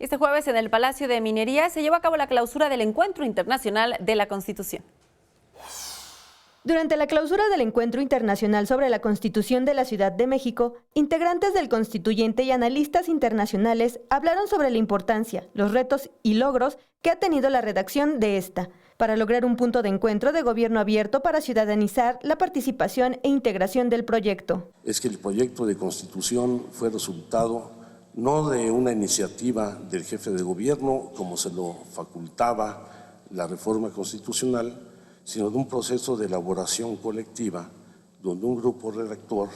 Este jueves en el Palacio de Minería se llevó a cabo la clausura del Encuentro Internacional de la Constitución. Durante la clausura del Encuentro Internacional sobre la Constitución de la Ciudad de México, integrantes del Constituyente y analistas internacionales hablaron sobre la importancia, los retos y logros que ha tenido la redacción de esta, para lograr un punto de encuentro de gobierno abierto para ciudadanizar la participación e integración del proyecto. Es que el proyecto de Constitución fue resultado no de una iniciativa del jefe de gobierno, como se lo facultaba la reforma constitucional, sino de un proceso de elaboración colectiva, donde un grupo redactor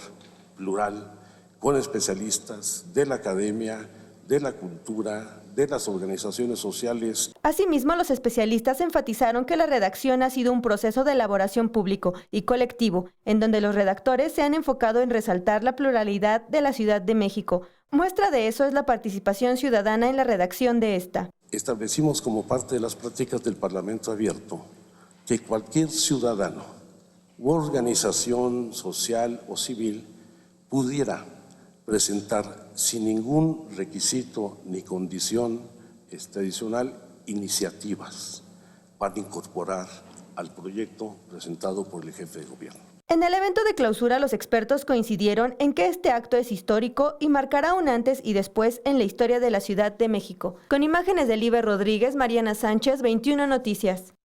plural, con especialistas de la academia, de la cultura, de las organizaciones sociales. Asimismo, los especialistas enfatizaron que la redacción ha sido un proceso de elaboración público y colectivo, en donde los redactores se han enfocado en resaltar la pluralidad de la Ciudad de México. Muestra de eso es la participación ciudadana en la redacción de esta. Establecimos como parte de las prácticas del Parlamento Abierto que cualquier ciudadano u organización social o civil pudiera presentar sin ningún requisito ni condición adicional iniciativas para incorporar al proyecto presentado por el jefe de gobierno. En el evento de clausura, los expertos coincidieron en que este acto es histórico y marcará un antes y después en la historia de la Ciudad de México. Con imágenes de Liber Rodríguez, Mariana Sánchez, 21 Noticias.